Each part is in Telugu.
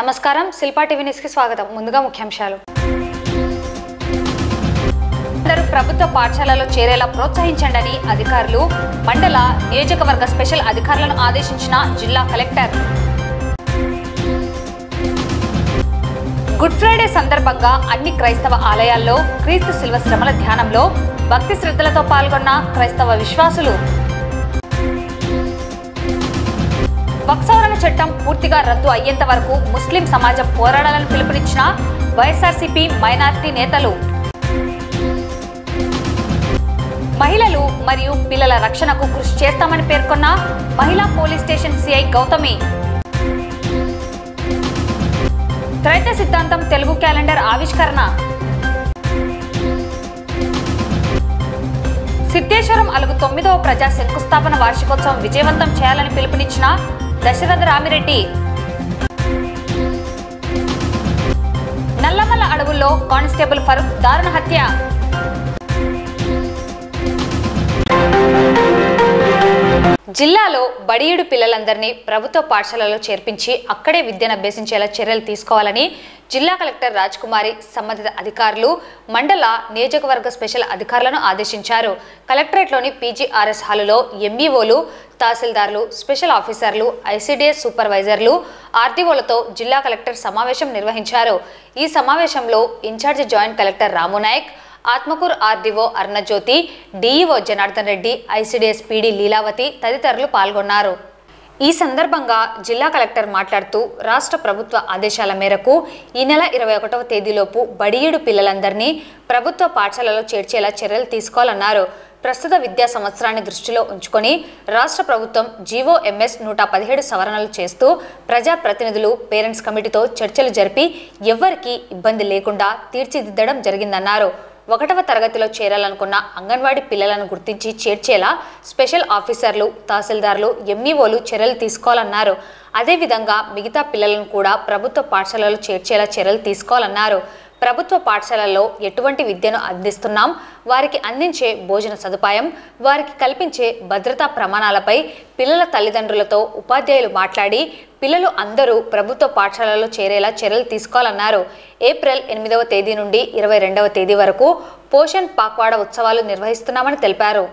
నమస్కారం శిల్పా టీవీ న్యూస్ కి స్వాగతం. ముందుగా ముఖ్యాంశాలు. అందరూ ప్రభుత్వ పాఠశాలలో చేరేలా ప్రోత్సహించండి అధికారులు, మండల నియోజకవర్గ స్పెషల్ అధికారులను ఆదేశించిన జిల్లా కలెక్టర్. గుడ్ ఫ్రైడే సందర్భంగా అన్ని క్రైస్తవ ఆలయాల్లో క్రీస్తు శిల్వ శ్రమల ధ్యానంలో భక్తి శ్రద్ధలతో పాల్గొన్న క్రైస్తవ విశ్వాసులు. వక్సవరణ చట్టం పూర్తిగా రద్దు అయ్యేంత వరకు ముస్లిం సమాజం పోరాడాలని పిలుపునిచ్చిన వైఎస్ఆర్సీపీ మైనారిటీ నేతలు. మహిళలు మరియు పిల్లల రక్షణకు కృషి చేస్తామని పేర్కొన్న మహిళా police station CI Gautami. Traitha సిద్ధాంతం తెలుగు క్యాలెండర్ ఆవిష్కరణ. సిద్ధేశ్వరం అలుగు 9వ ప్రజా శంకుస్థాపన వార్షికోత్సవం విజయవంతం చేయాలని పిలుపునిచ్చిన దశరథ రామిరెడ్డి. నల్లమల్ల అడవుల్లో కానిస్టేబుల్ ఫరూక్ దారుణ హత్య. జిల్లాలో బడియుడు పిల్లలందరినీ ప్రభుత్వ పాఠశాలలో చేర్పించి అక్కడే విద్యను అభ్యసించేలా చర్యలు తీసుకోవాలని జిల్లా కలెక్టర్ రాజ్కుమారి సంబంధిత అధికారులు, మండల నియోజకవర్గ స్పెషల్ అధికారులను ఆదేశించారు. కలెక్టరేట్లోని పీజీఆర్ఎస్ హాలులో ఎంఈఓలు, తహసీల్దార్లు, స్పెషల్ ఆఫీసర్లు, ఐసీడీఎస్ సూపర్వైజర్లు, ఆర్డీఓలతో జిల్లా కలెక్టర్ సమావేశం నిర్వహించారు. ఈ సమావేశంలో in charge joint collector Ramunayak, Atmakur RDO Arnajyothi, DEO Janardhan Reddy, ICDS PD Leelavathi తదితరులు పాల్గొన్నారు. ఈ సందర్భంగా జిల్లా కలెక్టర్ మాట్లాడుతూ రాష్ట్ర ప్రభుత్వ ఆదేశాల మేరకు ఈ నెల 21వ తేదీలోపు బడియుడు పిల్లలందరినీ ప్రభుత్వ పాఠశాలలో చేర్చేలా చర్యలు తీసుకోవాలన్నారు. ప్రస్తుత విద్యా సంవత్సరాన్ని దృష్టిలో ఉంచుకొని రాష్ట్ర ప్రభుత్వం జీవోఎంఎస్ 117 సవరణలు చేస్తూ ప్రజాప్రతినిధులు, పేరెంట్స్ కమిటీతో చర్చలు జరిపి ఎవ్వరికీ ఇబ్బంది లేకుండా తీర్చిదిద్దడం జరిగిందన్నారు. 1వ తరగతిలో చేరాలనుకున్న అంగన్వాడీ పిల్లలను గుర్తించి చేర్చేలా స్పెషల్ ఆఫీసర్లు, తహసీల్దార్లు, ఎంఈఓలు చర్యలు తీసుకోవాలన్నారు. అదేవిధంగా మిగతా పిల్లలను కూడా ప్రభుత్వ పాఠశాలలో చేర్చేలా చర్యలు తీసుకోవాలన్నారు. ప్రభుత్వ పాఠశాలల్లో ఎటువంటి విద్యను అందిస్తున్నాం, వారికి అందించే భోజన సదుపాయం, వారికి కల్పించే భద్రతా ప్రమాణాలపై పిల్లల తల్లిదండ్రులతో ఉపాధ్యాయులు మాట్లాడి పిల్లలు అందరూ ప్రభుత్వ పాఠశాలలో చేరేలా చర్యలు తీసుకోవాలన్నారు. ఏప్రిల్ 8వ తేదీ నుండి 22వ తేదీ వరకు పోషణ్ పాక్వాడ ఉత్సవాలు నిర్వహిస్తున్నామని తెలిపారు.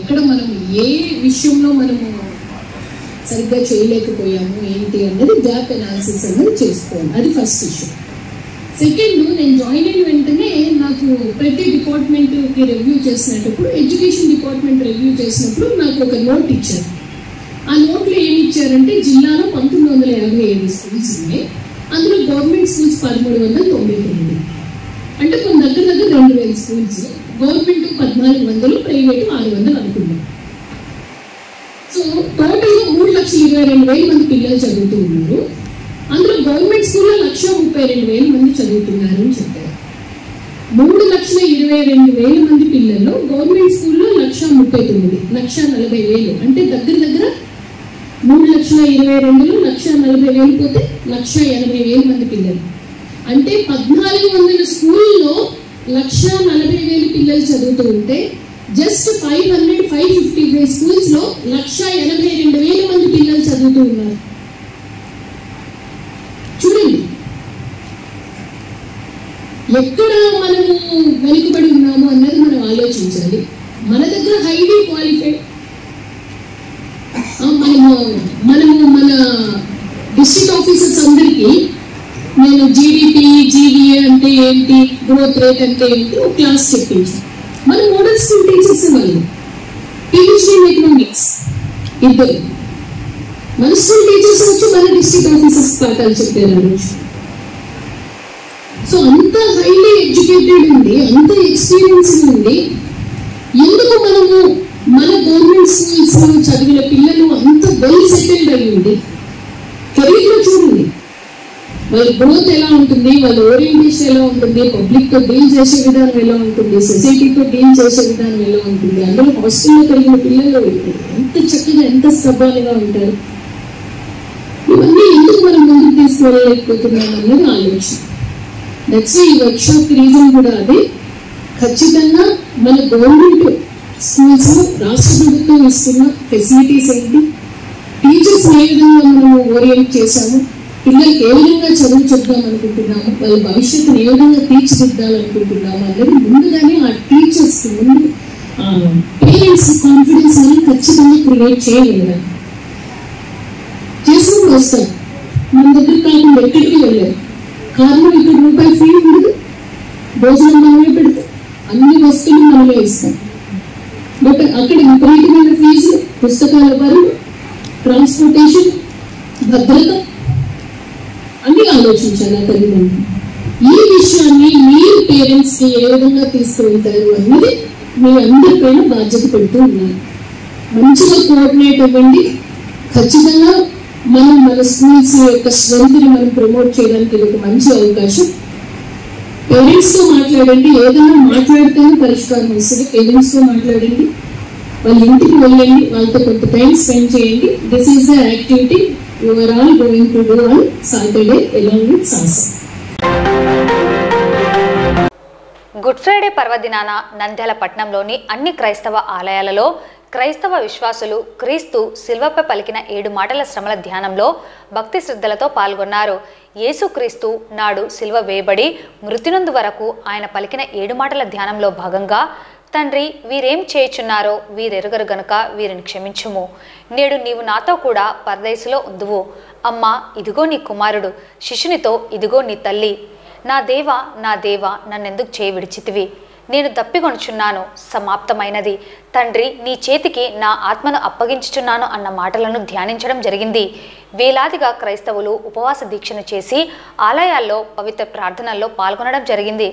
ఎక్కడ మనం ఏ విషయంలో మనము సరిగ్గా చేయలేకపోయాము ఏంటి అన్నది గ్యాప్ అనాలిసిస్ అనేది చేసుకోవాలి. అది ఫస్ట్ ఇష్యూ. సెకండ్, నేను జాయిన్ అయిన వెంటనే నాకు ప్రతి డిపార్ట్మెంట్కి రివ్యూ చేసినప్పుడు, ఎడ్యుకేషన్ డిపార్ట్మెంట్ రివ్యూ చేసినప్పుడు నాకు ఒక నోట్ ఇచ్చారు. ఆ నోట్లో ఏమి ఇచ్చారంటే జిల్లాలో 1957 స్కూల్స్ ఉన్నాయి, అందులో గవర్నమెంట్ స్కూల్స్ 1399, అంటే కొన్ని దగ్గర 2000 స్కూల్స్, గవర్నమెంట్ 1400, ప్రైవేటు 600 అనుకున్నాం. సో టోటల్గా 3,22,000 మంది పిల్లలు చదువుతూ ఉన్నారు. అందులో గవర్నమెంట్ స్కూల్లో 1,32,000 మంది చదువుతున్నారు అని చెప్పారు. 3,22,000 మంది పిల్లల్లో గవర్నమెంట్ స్కూల్లో 1,39,000, 1,40,000, అంటే దగ్గర 3,22,000లో 1,40,000 పోతే 1,80,000 మంది పిల్లలు. అంటే 1,400 స్కూల్లో 1,40,000 పిల్లలు చదువుతూ ఉంటే జస్ట్ 555 స్కూల్స్ లో 1,82,000 మంది పిల్లలు చదువుతూ ఉన్నారు. చూడండి ఎక్కడ మనము వెనుకబడి ఉన్నాము అన్నది మనం ఆలోచించాలి. మన దగ్గర హైలీ క్వాలిఫైడ్, మనము మన డిస్ట్రిక్ట్ ఆఫీసర్స్ అందరికీ నేను జీడిపి, జీడిఏ అంటే ఏంటి, గ్రోత్ రేట్ అంటే ఏంటి ఒక క్లాస్ చెప్పించాను. మన మోడల్ స్కూల్ టీచర్స్ వాళ్ళు PhD in ఎకనామిక్స్ ఇద్దరు మన స్కూల్ టీచర్స్ వచ్చి మన డిస్ట్రిక్ట్ ఆఫీసర్స్ పాఠాలు చెప్పారు. సో అంత హైలీ ఎడ్యుకేటెడ్ ఉంది, అంత ఎక్స్పీరియన్స్ ఉంది. ఎందుకు మనము మన గవర్నమెంట్ స్కూల్స్ చదివిన పిల్లలు అంత వెల్ సెటిల్డ్ అయ్యి ఉంది, కెరీర్లో చూడండి వాళ్ళ గ్రోత్ ఎలా ఉంటుంది, వాళ్ళ ఓరియంటేషన్ ఎలా ఉంటుంది, పబ్లిక్తో డీల్ చేసే విధానం ఎలా ఉంటుంది, సొసైటీతో డీల్ చేసే విధానం ఎలా ఉంటుంది, అందులో హాస్టల్లో కలిగిన పిల్లలు ఎంత చక్కగా, ఎంత స్తబ్దాలుగా ఉంటారు. ఇవన్నీ ఎందుకు మనం ముందుకు తీసుకెళ్ళలేకపోతున్నాం అన్నది ఆలోచన. దట్స్ ఈ వర్క్షాప్ రీజన్ కూడా అదే. ఖచ్చితంగా మన గవర్నమెంట్ స్కూల్స్ లో రాష్ట్ర ప్రభుత్వం ఇస్తున్న ఫెసిలిటీస్ ఏంటి, టీచర్స్ ఏ విధంగా మనము ఓరియంట్ చేశాము, పిల్లలకి ఏ విధంగా చదువు చెప్దాం అనుకుంటున్నాము, వాళ్ళ భవిష్యత్తును ఏ విధంగా తీర్చిదిద్దాలనుకుంటున్నాము అన్నది ముందుగానే ఆ టీచర్స్కి ముందు పేరెంట్స్ కాన్ఫిడెన్స్ అనేది ఖచ్చితంగా క్రియేట్ చేయగలగాలి. చేసినప్పుడు వస్తారు, మన దగ్గర కాకుండా ఎక్కడికి వెళ్ళారు. కారణం ఇక్కడ రూపాయి ఫీ ఉండదు, భోజనం మనమే పెడతాం, అన్ని వస్తువులు మనమే ఇస్తాం. బట్ అక్కడ విపరీతమైన ఫీజు, పుస్తకాల బరువు, ట్రాన్స్పోర్టేషన్, భద్రత అన్ని ఆలోచించాలి ఆ తల్లిదండ్రులు. ఈ విషయాన్ని మీరు పేరెంట్స్ కి ఏ విధంగా తీసుకువెళ్తారు అన్నది మీ అందరిపైన బాధ్యత పెడుతూ ఉన్నారు. మంచిగా కోఆర్డినేట్ ఇవ్వండి. ఖచ్చితంగా మనం మన స్కూల్స్ యొక్క స్ట్రెంత్ ని మనం ప్రమోట్ చేయడానికి ఇది ఒక మంచి అవకాశం. పేరెంట్స్ తో మాట్లాడండి, ఏదైనా మాట్లాడితేనే పరిష్కారం వస్తుంది. పేరెంట్స్ తో మాట్లాడండి, వాళ్ళ ఇంటికి వెళ్ళండి, వాళ్ళతో కొంత టైం స్పెండ్ చేయండి. This is the activity you are all going to do on Saturday along with సాసా. గుడ్ ఫ్రైడే పర్వదినాన నంద్యాల పట్టణంలోని అన్ని క్రైస్తవ ఆలయాలలో క్రైస్తవ విశ్వాసులు క్రీస్తు శిల్వపై పలికిన 7 మాటల శ్రమల ధ్యానంలో భక్తి శ్రద్ధలతో పాల్గొన్నారు. యేసుక్రీస్తు నాడు శిల్వ వేయబడి మృతినందు వరకు ఆయన పలికిన 7 మాటల ధ్యానంలో భాగంగా, తండ్రి వీరేం చేయుచున్నారో వీరెరుగరు గనుక వీరిని క్షమించుము, నేడు నీవు నాతో కూడా పరదేశులో ఉందువు, అమ్మా ఇదిగో నీ కుమారుడు, శిష్యునితో ఇదిగో నీ తల్లి, నా దేవా నన్నెందుకు చేయి విడిచితివి, నేను దప్పికొనుచున్నాను, సమాప్తమైనది, తండ్రి నీ చేతికి నా ఆత్మను అప్పగించుచున్నాను అన్న మాటలను ధ్యానించడం జరిగింది. వేలాదిగా క్రైస్తవులు ఉపవాస దీక్షను చేసి ఆలయాల్లో పవిత్ర ప్రార్థనల్లో పాల్గొనడం జరిగింది.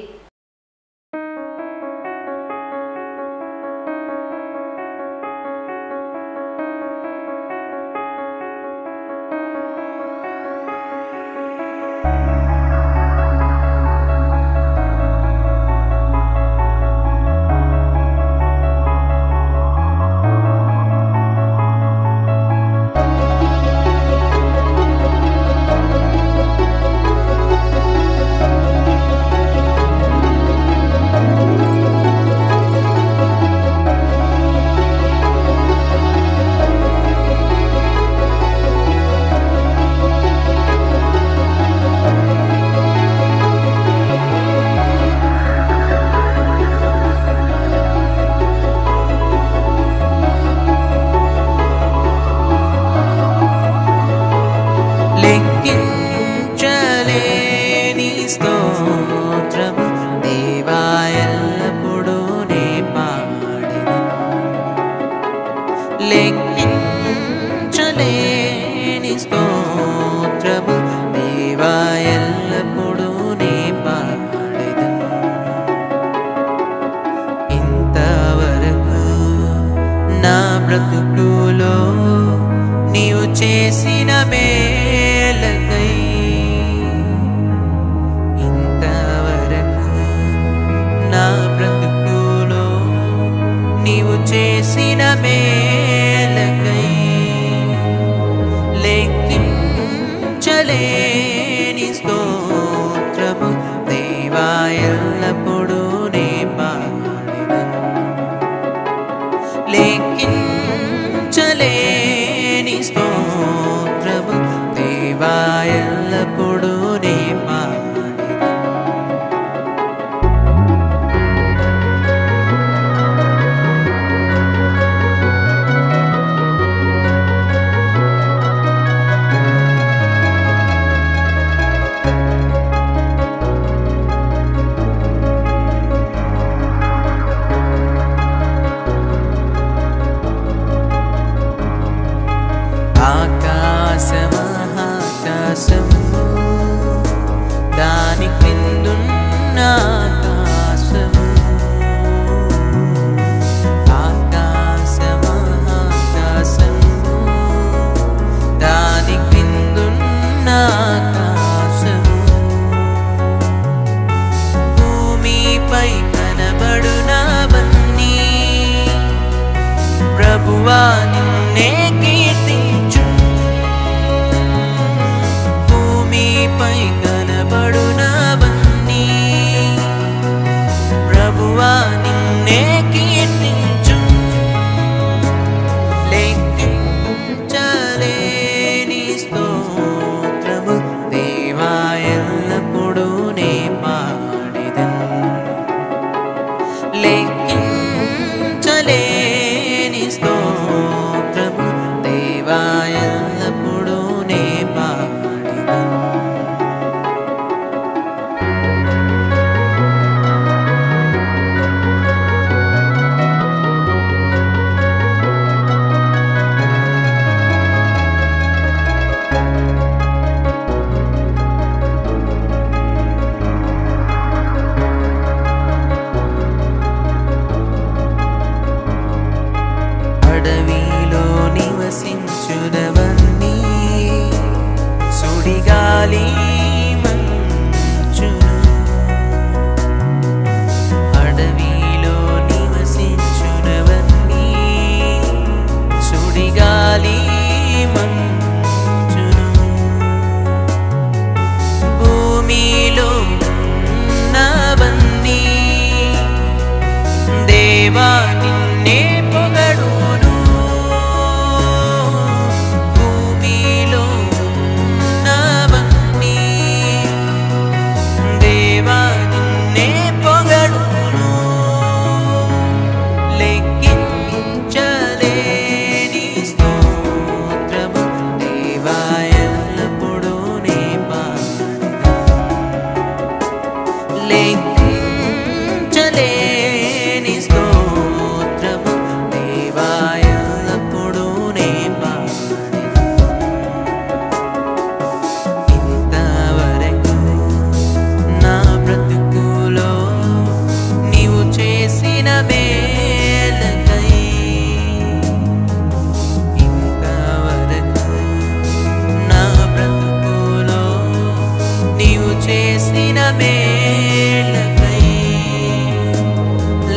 మేలకై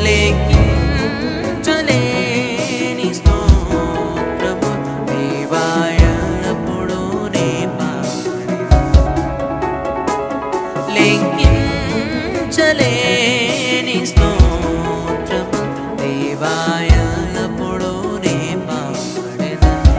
లెక్కించలేని స్తోత్రము దేవా ఎల్లప్పుడూ నే పాడెదను. లెక్కించలేని స్తోత్రము దేవా ఎల్లప్పుడూ నే పాడెదను.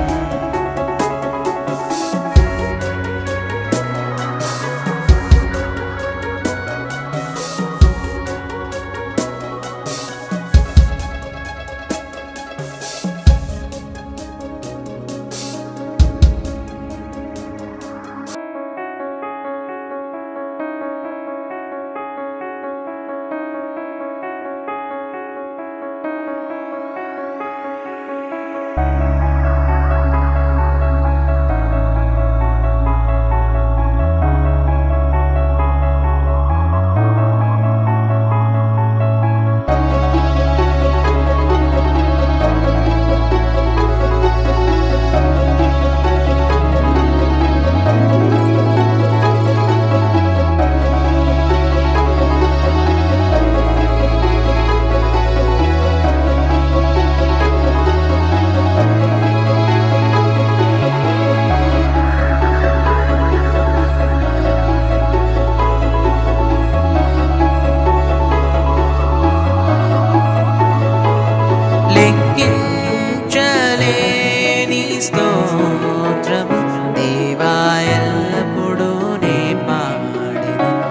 లెక్కించలేని స్తోత్రము దేవా ఎల్లప్పుడూ నే పాడెదను.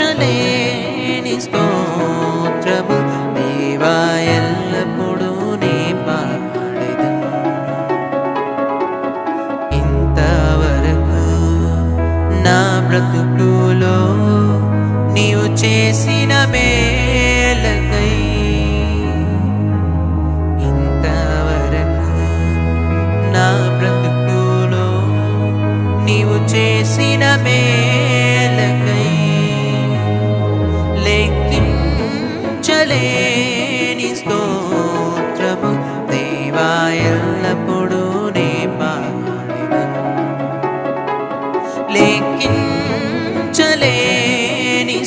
లెక్కించలేని స్తోత్రము దేవా ఎల్లప్పుడూ నే పాడెదను. ఇంతవరకు నా బ్రతుకులో నీవు చేసిన మేలకై ఇంతవరకు నా బ్రతుకులో నీవు చేసిన మేలకై లెక్కించలేని స్తోత్రము దేవా ఎల్లప్పుడూ నే పాడెదను. లెక్కించలేని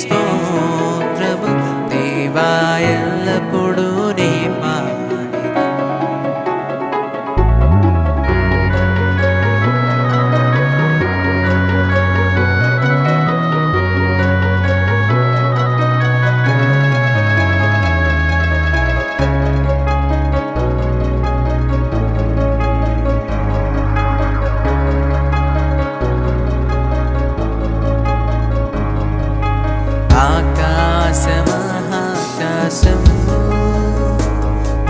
స్తోత్రము దేవా ఎల్లప్పుడూ నే పాడెదను. ఆకాశమహాకాశము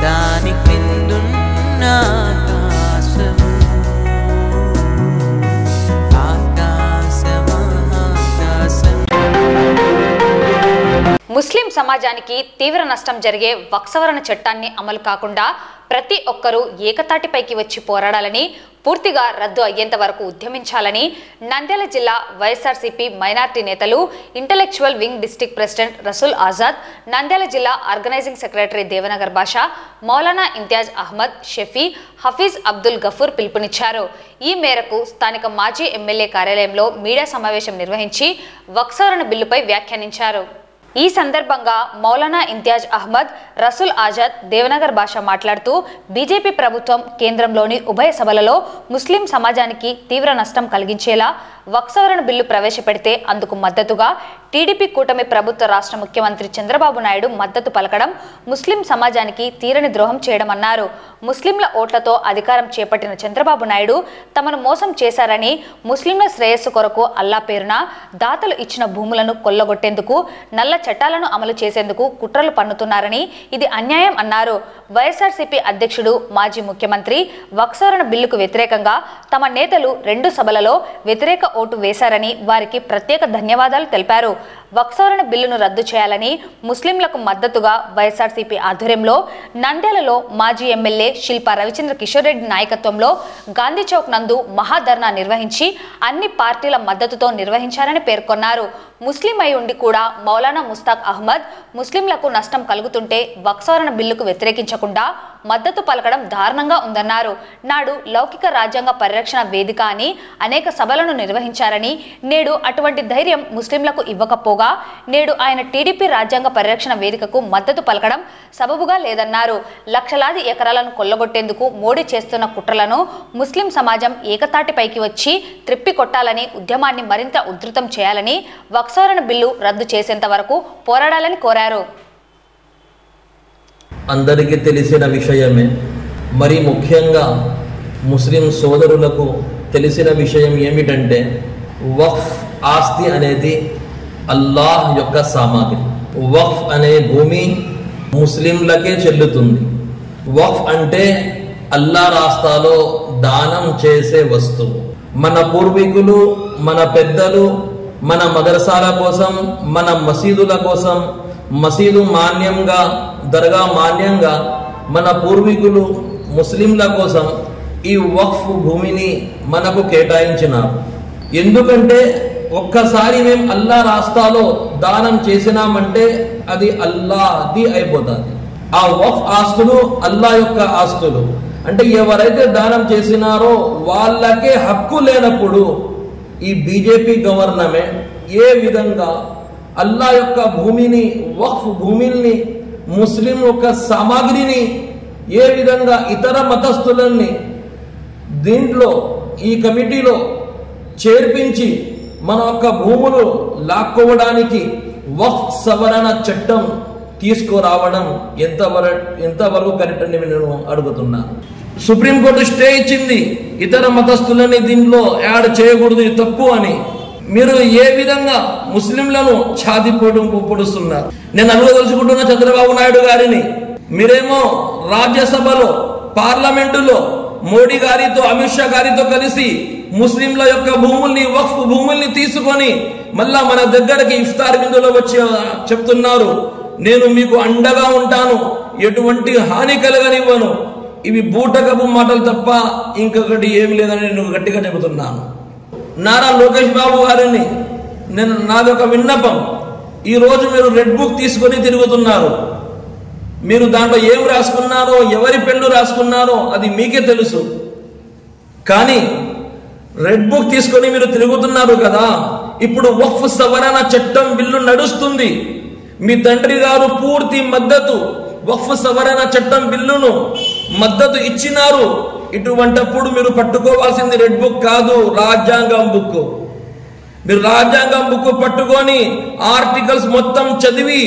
దాని క్రిందున్న ఆకాశము ఆకాశమహాకాశము. ముస్లిం సమాజానికి తీవ్ర నష్టం జరిగే వక్సవరణ చట్టాన్ని అమలు కాకుండా ప్రతి ఒక్కరూ ఏకతాటిపైకి వచ్చి పోరాడాలని, పూర్తిగా రద్దు అయ్యేంత వరకు ఉద్యమించాలని నంద్యాల జిల్లా వైఎస్ఆర్సీపీ మైనార్టీ నేతలు, intellectual wing district president Rasool Azad, Nandyal జిల్లా ఆర్గనైజింగ్ సెక్రటరీ దేవనగర్ బాషా, మౌలానా ఇంతియాజ్ అహ్మద్, షఫీ, హఫీజ్ అబ్దుల్ గఫూర్ పిలుపునిచ్చారు. ఈ మేరకు స్థానిక మాజీ ఎమ్మెల్యే కార్యాలయంలో మీడియా సమావేశం నిర్వహించి వక్సవరణ బిల్లుపై వ్యాఖ్యానించారు. ఈ సందర్భంగా మౌలానా ఇంతియాజ్ అహ్మద్, రసూల్ ఆజాద్, దేవనగర్ బాషా మాట్లాడుతూ బీజేపీ ప్రభుత్వం కేంద్రంలోని ఉభయ సభలలో ముస్లిం సమాజానికి తీవ్ర నష్టం కలిగించేలా వక్సవరణ బిల్లు ప్రవేశపెడితే అందుకు మద్దతుగా టీడీపీ కూటమి ప్రభుత్వ రాష్ట్ర ముఖ్యమంత్రి చంద్రబాబు నాయుడు మద్దతు పలకడం ముస్లిం సమాజానికి తీరని ద్రోహం చేయడమన్నారు. ముస్లింల ఓట్లతో అధికారం చేపట్టిన చంద్రబాబు నాయుడు తమను మోసం చేశారని, ముస్లింల శ్రేయస్సు కొరకు అల్లా పేరున దాతలు ఇచ్చిన భూములను కొల్లగొట్టేందుకు, నల్ల చట్టాలను అమలు చేసేందుకు కుట్రలు పన్నుతున్నారని, ఇది అన్యాయం అన్నారు. వైఎస్ఆర్సీపీ అధ్యక్షుడు, మాజీ ముఖ్యమంత్రి వక్సవరణ బిల్లుకు వ్యతిరేకంగా తమ నేతలు 2 సభలలో వ్యతిరేక ఓటు వేశారని వారికి ప్రత్యేక ధన్యవాదాలు తెలిపారు. వక్సవరణ బిల్లును రద్దు చేయాలని ముస్లింలకు మద్దతుగా వైఎస్ఆర్సీపీ ఆధ్వర్యంలో నంద్యాలలో మాజీ ఎమ్మెల్యే శిల్పా రవిచంద్ర కిషోర్ రెడ్డి నాయకత్వంలో గాంధీ చౌక్ నందు మహాధర్నా నిర్వహించి అన్ని పార్టీల మద్దతుతో నిర్వహించారని పేర్కొన్నారు. ముస్లిం అయి ఉండి కూడా మౌలానా ముస్తాక్ అహ్మద్ ముస్లింలకు నష్టం కలుగుతుంటే వక్ఫ్ సవరణ బిల్లుకు వ్యతిరేకించకుండా మద్దతు పలకడం దారుణంగా ఉందన్నారు. నాడు లౌకిక రాజ్యాంగ పరిరక్షణ వేదిక అని అనేక సభలను నిర్వహించారని, నేడు అటువంటి ధైర్యం ముస్లింలకు ఇవ్వకపోగా నేడు ఆయన టీడీపీ రాజ్యాంగ పరిరక్షణ వేదికకు మద్దతు పలకడం సబబుగా లేదన్నారు. లక్షలాది ఎకరాలను కొల్లగొట్టేందుకు మోడీ చేస్తున్న కుట్రలను ముస్లిం సమాజం ఏకతాటిపైకి వచ్చి త్రిప్పి కొట్టాలని, ఉద్యమాన్ని మరింత ఉధృతం చేయాలని, వక్ఫ్ సవరణ బిల్లు రద్దు చేసేంత వరకు పోరాడాలని కోరారు. అందరికీ తెలిసిన విషయమే, మరి ముఖ్యంగా ముస్లిం సోదరులకు తెలిసిన విషయం ఏమిటంటే వక్ఫ్ ఆస్తి అనేది అల్లాహ్ యొక్క సామాగ్రి. వక్ఫ్ అనే భూమి ముస్లింలకే చెల్లుతుంది. వక్ఫ్ అంటే అల్లా రాస్తాలో దానం చేసే వస్తువు. మన పూర్వీకులు, మన పెద్దలు మన మదర్సాల కోసం, మన మసీదుల కోసం, మసీదు మాన్యంగా, దర్గా మాన్యంగా మన పూర్వీకులు ముస్లింల కోసం ఈ వక్ఫ్ భూమిని మనకు కేటాయించినారు. ఎందుకంటే ఒక్కసారి మేము అల్లా రాస్తాలో దానం చేసినామంటే అది అల్లాది అయిపోతుంది. ఆ వక్ఫ్ ఆస్తులు అల్లా యొక్క ఆస్తులు. అంటే ఎవరైతే దానం చేసినారో వాళ్ళకే హక్కు లేనప్పుడు ఈ బీజేపీ గవర్నమెంట్ ఏ విధంగా అల్లా యొక్క భూమిని, వక్ఫ్ భూమిని, ముస్లిం యొక్క సామాగ్రిని ఏ విధంగా ఇతర మతస్థులని దీంట్లో ఈ కమిటీలో చేర్పించి మన యొక్క భూములు లాక్కోవడానికి వక్ఫ్ సవరణ చట్టం తీసుకురావడం ఎంతవరకు కరెక్ట్ అని నేను అడుగుతున్నాను. సుప్రీంకోర్టు స్టే ఇచ్చింది, ఇతర మతస్థులని దీనిలో యాడ్ చేయకూడదు, తప్పు అని. మీరు ఏ విధంగా ముస్లింలను ఛాతి పొడుస్తున్నారు? నేను అడగదలుచుకుంటున్న చంద్రబాబు నాయుడు గారిని, మీరేమో రాజ్యసభలో, పార్లమెంటులో మోడీ గారితో, అమిత్ షా గారితో కలిసి ముస్లింల యొక్క భూముల్ని, వక్ఫ్ భూముల్ని తీసుకొని మళ్ళా మన దగ్గరకి ఇఫ్తార్ విందులో వచ్చి చెప్తున్నారు, నేను మీకు అండగా ఉంటాను, ఎటువంటి హాని కలగనివ్వను. ఇవి బూటకపు మాటలు తప్ప ఇంకొకటి ఏమి లేదని నేను గట్టిగా చెబుతున్నాను. నారా లోకేష్ బాబు గారిని నాదొక విన్నపం, ఈరోజు మీరు రెడ్ బుక్ తీసుకొని తిరుగుతున్నారు. మీరు దాంట్లో ఏం రాసుకున్నారో, ఎవరి పెన్ను రాసుకున్నారో అది మీకే తెలుసు. కానీ రెడ్ బుక్ తీసుకొని మీరు తిరుగుతున్నారు కదా, ఇప్పుడు వక్ఫ్ సవరణ చట్టం బిల్లు నడుస్తుంది. మీ తండ్రి గారు పూర్తి మద్దతు వక్ఫ్ సవరణ చట్టం బిల్లును మద్దతు ఇచ్చినారు. ఇటువంటప్పుడు మీరు పట్టుకోవాల్సింది రెడ్ బుక్ కాదు, రాజ్యాంగం బుక్. మీరు రాజ్యాంగం బుక్ పట్టుకొని ఆర్టికల్స్ మొత్తం చదివి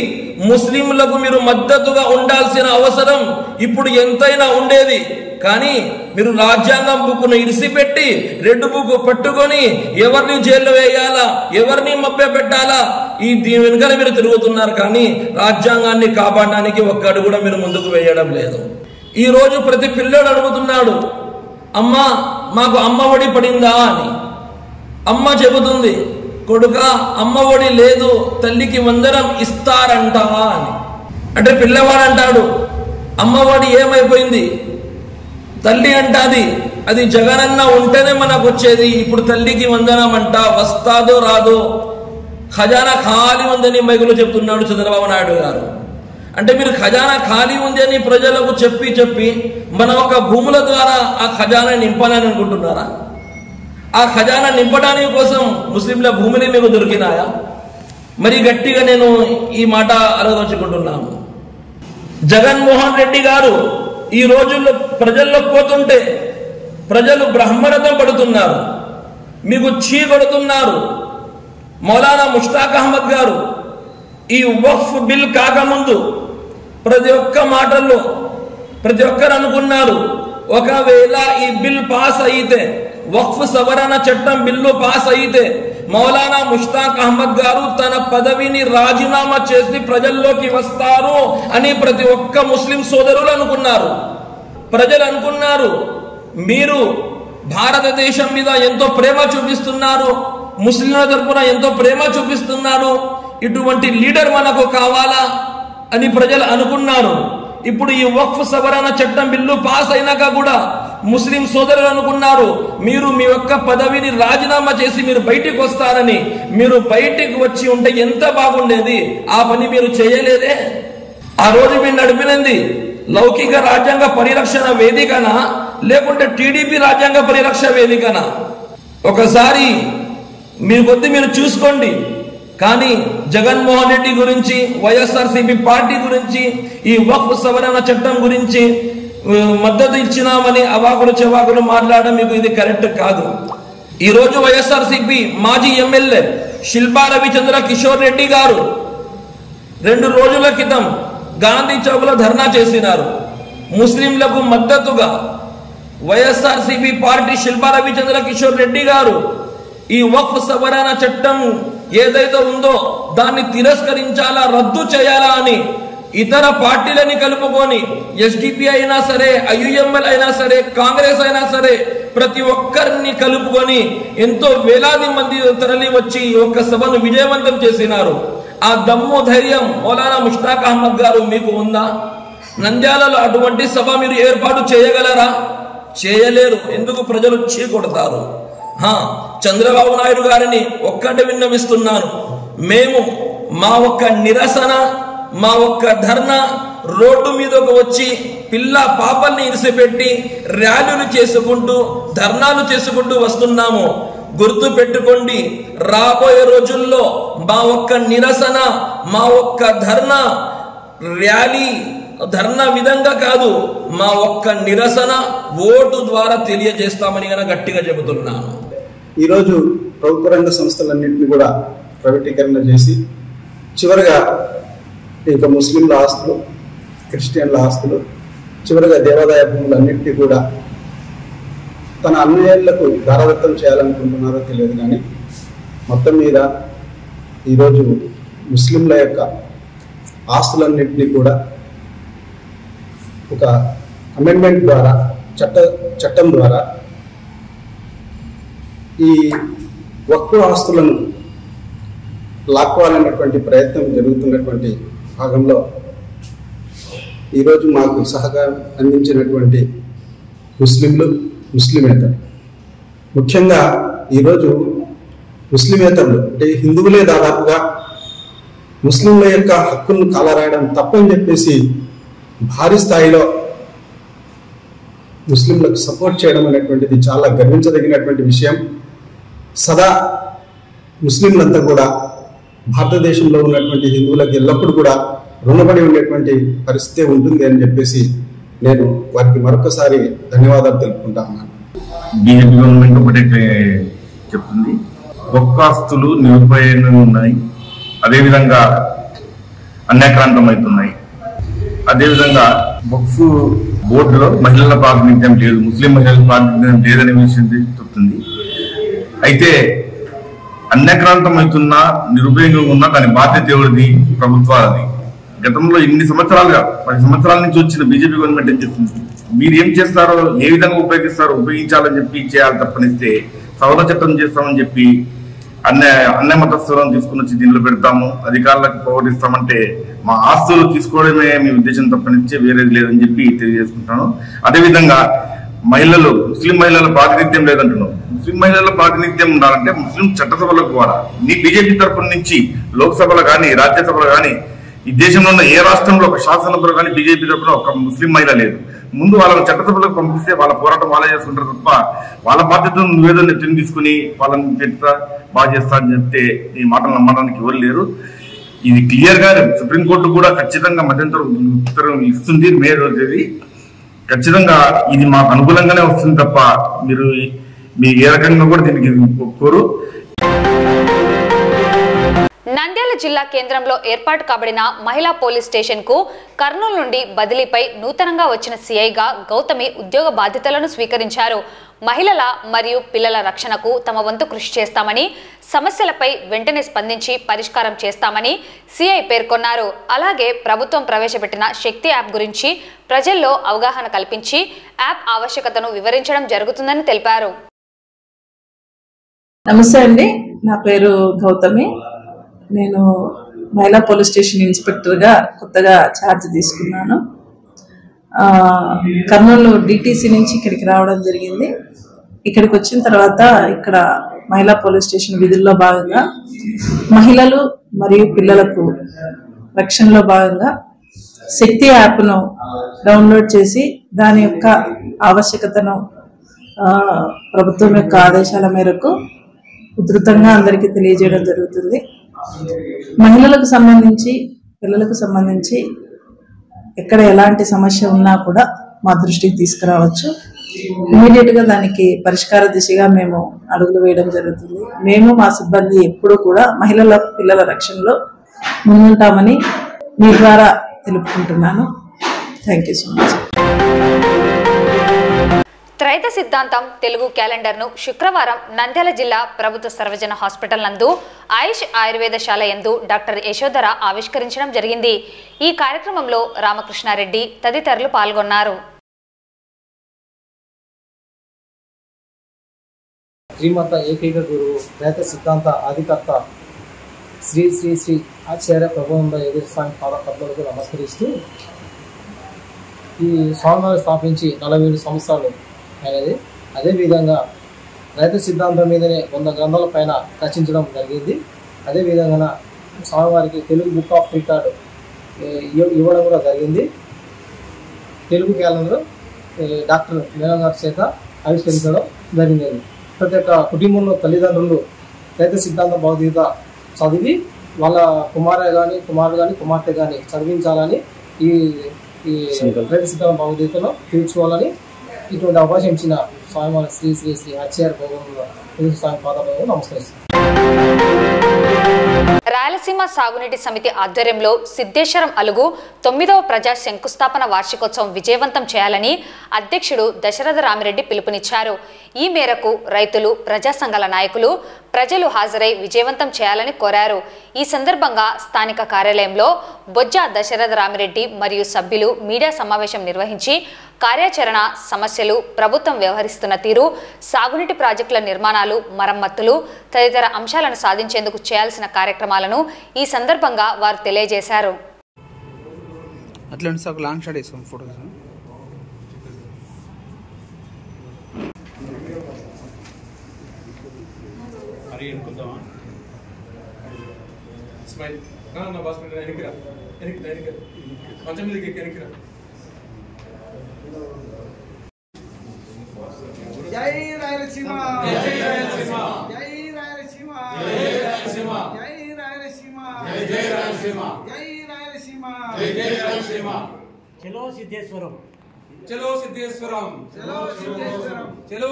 ముస్లింలకు మీరు మద్దతుగా ఉండాల్సిన అవసరం ఇప్పుడు ఎంతైనా ఉండేది. కానీ మీరు రాజ్యాంగం బుక్ను ఇడిసిపెట్టి రెడ్ బుక్ పట్టుకొని ఎవరిని జైల్లో వేయాలా, ఎవరిని మభ్య పెట్టాలా, దీని వెనుక మీరు తిరుగుతున్నారు. కానీ రాజ్యాంగాన్ని కాపాడడానికి ఒక్క అడుగు కూడా మీరు ముందుకు వేయడం లేదు. ఈ రోజు ప్రతి పిల్లడు అడుగుతున్నాడు, అమ్మా మాకు అమ్మ ఒడి పడిందా అని. అమ్మ చెబుతుంది, కొడుక అమ్మ ఒడి లేదు, తల్లికి వందనం ఇస్తారంటావా అని. అంటే పిల్లవాడు అంటాడు, అమ్మ ఒడి ఏమైపోయింది? తల్లి అంటాది, అది జగనన్న ఉంటేనే మనకు వచ్చేది, ఇప్పుడు తల్లికి వందనం అంట, వస్తాదో రాదో, ఖజానా ఖాళీ ఉందని మైకులో చెప్తున్నాడు చంద్రబాబు నాయుడు గారు. అంటే మీరు ఖజానా ఖాళీ ఉంది అని ప్రజలకు చెప్పి మన ఒక భూముల ద్వారా ఆ ఖజానా నింపాలని అనుకుంటున్నారా? ఆ ఖజానా నింపడానికి కోసం ముస్లింల భూమిని మీకు దొరికినాయా? మరి గట్టిగా నేను ఈ మాట ఆలోచించుకుంటున్నాను. జగన్మోహన్ రెడ్డి గారు ఈ రోజుల్లో ప్రజల్లో పోతుంటే ప్రజలు బ్రహ్మరథం పడుతున్నారు, మీకు చీ కొడుతున్నారు. మౌలానా ముస్తాక్ అహ్మద్ గారు ఈ వక్ఫ్ బిల్ కాకముందు ప్రతి ఒక్క మాటల్లో ప్రతి ఒక్కరు అనుకున్నారు, ఒకవేళ ఈ బిల్ పాస్ అయితే, వక్ఫ్ సవరణ చట్టం బిల్లు పాస్ అయితే మౌలానా ముస్తాక్ అహ్మద్ గారు తన పదవిని రాజీనామా చేసి ప్రజల్లోకి వస్తారు అని ప్రతి ఒక్క ముస్లిం సోదరులు అనుకున్నారు. ప్రజలు అనుకున్నారు, మీరు భారతదేశం మీద ఎంతో ప్రేమ చూపిస్తున్నారు, ముస్లింల తరపున ఎంతో ప్రేమ చూపిస్తున్నారు, ఇటువంటి లీడర్ మనకు కావాలా అని ప్రజలు అనుకున్నారు. ఇప్పుడు ఈ వక్ఫ్ సవరణ చట్టం బిల్లు పాస్ అయినాక కూడా ముస్లిం సోదరులు అనుకున్నారు మీరు మీ యొక్క పదవిని రాజీనామా చేసి మీరు బయటికి వస్తారని. మీరు బయటికి వచ్చి ఉంటే ఎంత బాగుండేది. ఆ పని మీరు చేయలేదే. ఆ రోజు మీరు నడిపినది లౌకిక రాజ్యాంగ పరిరక్షణ వేదికనా లేకుంటే టీడీపీ రాజ్యాంగ పరిరక్షణ వేదికనా? ఒకసారి మీరు చూసుకోండి. కానీ జగన్మోహన్ రెడ్డి గురించి, వైఎస్ఆర్సీపీ పార్టీ గురించి, ఈ వక్ఫ్ సవరణ చట్టం గురించి మద్దతు ఇచ్చినామని అవాకులు చెవాకులు మాట్లాడడం మీకు ఇది కరెక్ట్ కాదు. ఈ రోజు వైఎస్ఆర్సీపీ మాజీ ఎమ్మెల్యే శిల్పా రవిచంద్ర కిషోర్ రెడ్డి గారు 2 రోజుల క్రితం గాంధీ చౌక్ లో ధర్నా చేసినారు. ముస్లింలకు మద్దతుగా వైఎస్ఆర్సీపీ పార్టీ శిల్పా రవిచంద్ర కిషోర్ రెడ్డి గారు ఈ వక్ఫ్ సవరణ చట్టం ఏదైతే ఉందో దాన్ని తిరస్కరించాలా, రద్దు చేయాలా అని ఇతర పార్టీలని కలుపుకొని ఎస్డిపి అయినా సరే, ఐయుఎంఎల్ అయినా సరే, కాంగ్రెస్ అయినా సరే ప్రతి ఒక్కరిని కలుపుకొని ఎంతో వేలాది మంది తరలి వచ్చి ఒక సభను విజయవంతం చేసినారు. ఆ దమ్ము ధైర్యం మౌలానా ముష్తాక్ అహ్మద్ గారు మీకు ఉందా? నంద్యాలలో అటువంటి సభ మీరు ఏర్పాటు చేయగలరా? చేయలేరు. ఎందుకు? ప్రజలు చీకొడతారు. చంద్రబాబు నాయుడు గారిని ఒక్కటి విన్నవిస్తున్నాను. మేము మా ఒక్క నిరసన, మా ఒక్క ధర్నా రోడ్డు మీదకు వచ్చి పిల్ల పాపల్ని ఇరిసిపెట్టి ర్యాలీలు చేసుకుంటూ ధర్నాలు చేసుకుంటూ వస్తున్నాము. గుర్తు పెట్టుకోండి, రాబోయే రోజుల్లో మా ఒక్క నిరసన, మా ఒక్క ధర్నా ర్యాలీ ధర్నా విధంగా కాదు, మా ఒక్క నిరసన ఓటు ద్వారా తెలియజేస్తామని గట్టిగా చెబుతున్నాను. ఈరోజు ప్రభుత్వ రంగ సంస్థలన్నింటినీ కూడా ప్రైవేటీకరణ చేసి చివరిగా ఇంకా ముస్లింల ఆస్తులు, క్రిస్టియన్ల ఆస్తులు, చివరిగా దేవాదాయ భూములన్నింటినీ కూడా తన అన్యాయాలకు దారదత్తం చేయాలనుకుంటున్నారో తెలియదు. కానీ మొత్తం మీద ఈరోజు ముస్లింల యొక్క ఆస్తులన్నింటినీ కూడా ఒక అమెండ్మెంట్ ద్వారా, చట్టం ద్వారా ఈ వక్ఫ్ ఆస్తులను లాక్కోవాలనేటువంటి ప్రయత్నం జరుగుతున్నటువంటి భాగంలో ఈరోజు మాకు సహకారం అందించినటువంటి ముస్లింలు, ముస్లిమేతరులు, ముఖ్యంగా ఈరోజు ముస్లిమేతరులు అంటే హిందువులే దాదాపుగా ముస్లింల యొక్క హక్కులను కాలరాయడం తప్పని చెప్పేసి భారీ స్థాయిలో ముస్లింలకు సపోర్ట్ చేయడం అనేటువంటిది చాలా గర్వించదగినటువంటి విషయం. సదా ముస్లింలంతా కూడా భారతదేశంలో ఉన్నటువంటి హిందువులకు ఎల్లప్పుడూ కూడా రుణపడి ఉండేటువంటి పరిస్థితి ఉంటుంది అని చెప్పేసి నేను వారికి మరొకసారి ధన్యవాదాలు తెలుపుకుంటా ఉన్నాను. బీజేపీ గవర్నమెంట్ ఒకటే చెప్తుంది, ఒక్కాస్తులు నిరుపయోగంగా ఉన్నాయి, అదేవిధంగా అన్యాక్రాంతమవుతున్నాయి. అదేవిధంగా వక్ఫ్ బోర్డులో మహిళల ప్రాతినిధ్యం లేదు, ముస్లిం మహిళల ప్రాతినిధ్యం లేదనే విషయం చెప్తుంది. అయితే అన్యాక్రాంతం అవుతున్నా, నిరుపయోగంగా ఉన్నా దాని బాధ్యత ఎవరిది? ప్రభుత్వాలది. గతంలో ఇన్ని సంవత్సరాలుగా 10 సంవత్సరాల నుంచి వచ్చిన బీజేపీ గవర్నమెంట్ ఏం చెప్తుంది? మీరు ఏం చేస్తారో, ఏ విధంగా ఉపయోగించాలని చెప్పి చేయాలి తప్పనిస్తే సవరణ చట్టం చేస్తామని చెప్పి అన్య మతస్థులను తీసుకుని వచ్చి దీనిలో పెడతాము, అధికారులకు పౌరిస్తామంటే మా ఆస్తులు తీసుకోవడమే మీ ఉద్దేశం తప్పనిచ్చే వేరేది లేదని చెప్పి తెలియజేసుకుంటాను. అదేవిధంగా మహిళలు, ముస్లిం మహిళల ప్రాతినిధ్యం లేదంటున్నాం. ముస్లిం మహిళల ప్రాతినిధ్యం ఉండాలంటే ముస్లిం చట్టసభలకు ద్వారా నీ బీజేపీ తరఫున నుంచి లోక్సభలో కానీ, రాజ్యసభలో కానీ, ఈ దేశంలో ఉన్న ఏ రాష్ట్రంలో ఒక శాసనసభలో కానీ బీజేపీ తరఫున ఒక ముస్లిం మహిళ లేదు. ముందు వాళ్ళని చట్టసభలకు పంపిస్తే వాళ్ళ పోరాటం వాళ్ళే చేసుకుంటారు తప్ప వాళ్ళ బాధ్యతను నువ్వేదో నెత్తిని తీసుకుని వాళ్ళని పెడతా బాగా చేస్తా అని చెప్తే ఈ మాటలు నమ్మడానికి ఎవరు లేరు. ఇది క్లియర్ గా సుప్రీంకోర్టు కూడా ఖచ్చితంగా మధ్యంతర ఉత్తర్వులు ఇస్తుంది. మే రోజు ఖచ్చితంగా ఇది మాకు అనుకూలంగానే వస్తుంది తప్ప మీరు ఏ రకంగా కూడా దీనికి ఒప్పుకోరు. నంద్యాల జిల్లా కేంద్రంలో ఏర్పాటు కాబడిన మహిళా పోలీస్ స్టేషన్ కు కర్నూలు నుండి బదిలీపై నూతనంగా వచ్చిన సిఐగా గౌతమి ఉద్యోగ బాధ్యతలను స్వీకరించారు. మహిళల మరియు పిల్లల రక్షణకు తమ వంతు కృషి చేస్తామని, సమస్యలపై వెంటనే స్పందించి పరిష్కారం చేస్తామని సిఐ పేర్కొన్నారు. అలాగే ప్రభుత్వం ప్రవేశపెట్టిన శక్తి యాప్ గురించి ప్రజల్లో అవగాహన కల్పించి యాప్ ఆవశ్యకతను వివరించడం జరుగుతుందని తెలిపారు. నమస్తే అండి, నా పేరు గౌతమి. నేను మహిళా పోలీస్ స్టేషన్ ఇన్స్పెక్టర్గా కొత్తగా ఛార్జ్ తీసుకున్నాను. కర్నూలు డిటీసీ నుంచి ఇక్కడికి రావడం జరిగింది. ఇక్కడికి వచ్చిన తర్వాత ఇక్కడ మహిళా పోలీస్ స్టేషన్ విధుల్లో భాగంగా మహిళలు మరియు పిల్లలకు రక్షణలో భాగంగా శక్తి యాప్ను డౌన్లోడ్ చేసి దాని యొక్క ఆవశ్యకతను ప్రభుత్వం యొక్క ఆదేశాల మేరకు ఉధృతంగా అందరికీ తెలియజేయడం జరుగుతుంది. మహిళలకు సంబంధించి పిల్లలకు సంబంధించి ఎక్కడ ఎలాంటి సమస్య ఉన్నా కూడా మా దృష్టికి తీసుకురావచ్చు. ఇమీడియట్గా దానికి పరిష్కార దిశగా మేము అడుగులు వేయడం జరుగుతుంది. మేము మా సిబ్బంది ఎప్పుడూ కూడా మహిళల పిల్లల రక్షణలో ముందుంటామని మీ ద్వారా తెలుపుకుంటున్నాను. Thank you so much. త్రైత సిద్ధాంతం తెలుగు క్యాలెండర్ను శుక్రవారం నంద్యాల జిల్లా ప్రభుత్వ సర్వజన హాస్పిటల్ నందు ఆయుష్ ఆయుర్వేదశాల యందు డాక్టర్ యశోధర ఆవిష్కరించడం జరిగింది. ఈ కార్యక్రమంలో రామకృష్ణారెడ్డి తదితరులు పాల్గొన్నారు. శ్రీమత ఏకైక గురువు త్రైత సిద్ధాంత ఆదికర్త శ్రీ శ్రీ శ్రీ ఆచార్య ప్రభుత్వ ఎదురు స్వామి పాదపద్మలకు నమస్కరిస్తూ ఈ స్వామివారు స్థాపించి 47 సంవత్సరాలు అయినది. అదేవిధంగా రైతు సిద్ధాంతం మీదనే 100 గ్రంథాల పైన రచించడం జరిగింది. అదేవిధంగా స్వామివారికి తెలుగు బుక్ ఆఫ్ రికార్డు ఇవ్వడం కూడా జరిగింది. తెలుగు క్యాలెండర్ డాక్టర్ మేడం గారి చేత ఆవిష్కరించడం జరిగింది. ప్రతి ఒక్క కుటుంబంలో తల్లిదండ్రులు రైతు సిద్ధాంత భగవద్గీత చదివి వాళ్ళ కుమారుడు కానీ కుమార్తె కానీ చదివించాలని ఈ రైతు సిద్ధాంత భగవద్గీతలో తీర్చుకోవాలని ఇటువంటి అవకాశం ఇచ్చిన స్వామివారి శ్రీ శ్రీ శ్రీ ఆచార్య భగవంతుడు స్వామి పాదాలకు నమస్కరిస్తున్నాను. రాయలసీమ సాగునీటి సమితి ఆధ్వర్యంలో సిద్ధేశ్వరం అలుగు 9వ ప్రజా శంకుస్థాపన వార్షికోత్సవం విజయవంతం చేయాలని అధ్యక్షుడు దశరథ రామిరెడ్డి పిలుపునిచ్చారు. ఈ మేరకు రైతులు, ప్రజా సంఘాల నాయకులు, ప్రజలు హాజరై విజయవంతం చేయాలని కోరారు. ఈ సందర్భంగా స్థానిక కార్యాలయంలో బొజ్జ దశరథ రామిరెడ్డి మరియు సభ్యులు మీడియా సమావేశం నిర్వహించి కార్యాచరణ, సమస్యలు, ప్రభుత్వం వ్యవహరిస్తున్న తీరు, సాగునీటి ప్రాజెక్టుల నిర్మాణాలు, మరమ్మతులు తదితర అంశాలను సాధించేందుకు చేయాల్సిన కార్యక్రమాలను ఈ సందర్భంగా వారు తెలియజేశారు. జై రాయలసీమ, జై రాయలసీమ, జై రాయలసీమ, జై రాయలసీమ, జై రాయలసీమ, జై రాయలసీమ, జై రాయలసీమ, జై రాయలసీమ. చలో సిద్ధేశ్వరం, చలో సిద్ధేశ్వరం, చలో సిద్ధేశ్వరం, చలో.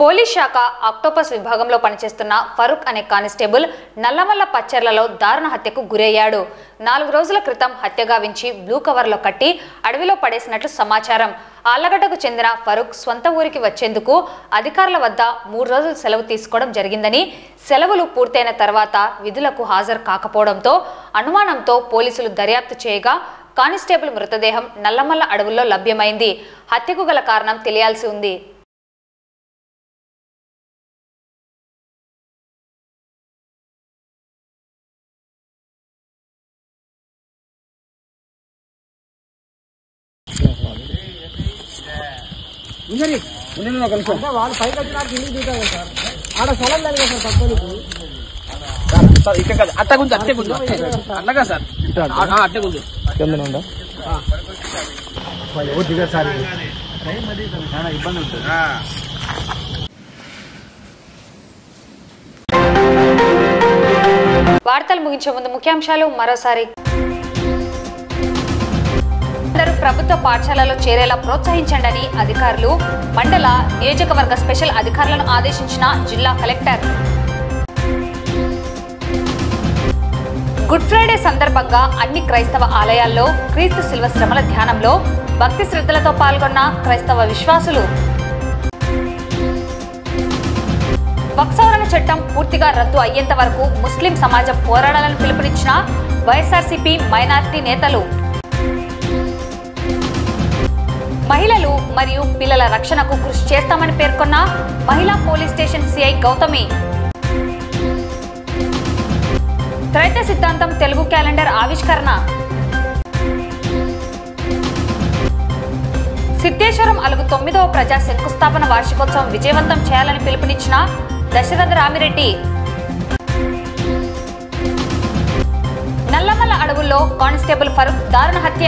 పోలీస్ శాఖ ఆక్టోపస్ విభాగంలో పనిచేస్తున్న ఫరూక్ అనే కానిస్టేబుల్ నల్లమల్ల పచ్చర్లలో దారుణ హత్యకు గురయ్యాడు. 4 రోజుల క్రితం హత్య గావించి బ్లూ కవర్లో కట్టి అడవిలో పడేసినట్లు సమాచారం. ఆళ్లగడ్డకు చెందిన ఫరూక్ స్వంత ఊరికి వచ్చేందుకు అధికారుల వద్ద 3 రోజులు సెలవు తీసుకోవడం జరిగిందని, సెలవులు పూర్తయిన తర్వాత విధులకు హాజరు కాకపోవడంతో అనుమానంతో పోలీసులు దర్యాప్తు చేయగా కానిస్టేబుల్ మృతదేహం నల్లమల్ల అడవుల్లో లభ్యమైంది. హత్యకు గల కారణం తెలియాల్సి ఉంది. వాళ్ళు పైకి వచ్చి నాకు ఇల్లు దిగారు సార్. ఆడ స్థలం లేదు కదా సార్, పక్కన ఇక్కడ అట్ట గుంజు అట్టే గుంజు అట్లాగా సార్, అట్టే గుంజు ఎవరు దిగారు సార్. చాలా ఇబ్బంది ఉంటుంది. వార్తలు ముగించే ముందు ముఖ్యాంశాలు మరోసారి. అందరూ ప్రభుత్వ పాఠశాలలో చేరేలా ప్రోత్సహించండి అధికారులు, మండల నియోజకవర్గ స్పెషల్ అధికారులను ఆదేశించిన జిల్లా కలెక్టర్. గుడ్ ఫ్రైడే సందర్భంగా అన్ని క్రైస్తవ ఆలయాల్లో క్రీస్తు శిల్వ శ్రమల ధ్యానంలో భక్తి శ్రద్ధలతో పాల్గొన్న క్రైస్తవ విశ్వాసులు. వక్ఫ్ సవరణ చట్టం పూర్తిగా రద్దు అయ్యేంత వరకు ముస్లిం సమాజం పోరాడాలని పిలుపునిచ్చిన వైఎస్ఆర్సీపీ మైనారిటీ నేతలు. మహిళలు మరియు పిల్లల రక్షణకు కృషి చేస్తామని పేర్కొన్న మహిళా police station CI Gautami. Traitha సిద్ధాంతం తెలుగు క్యాలెండర్ ఆవిష్కరణ. సిద్ధేశ్వరం అలుగు 9వ ప్రజా శంకుస్థాపన వార్షికోత్సవం విజయవంతం చేయాలని పిలుపునిచ్చిన దశరథ రామిరెడ్డి. నల్లమల్ల అడవుల్లో కానిస్టేబుల్ ఫరూక్ దారుణ హత్య.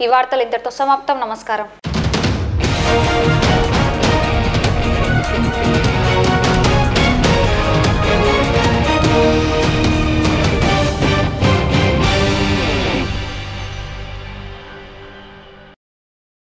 ఈ వార్తలు ఇంతటితో సమాప్తం. నమస్కారం.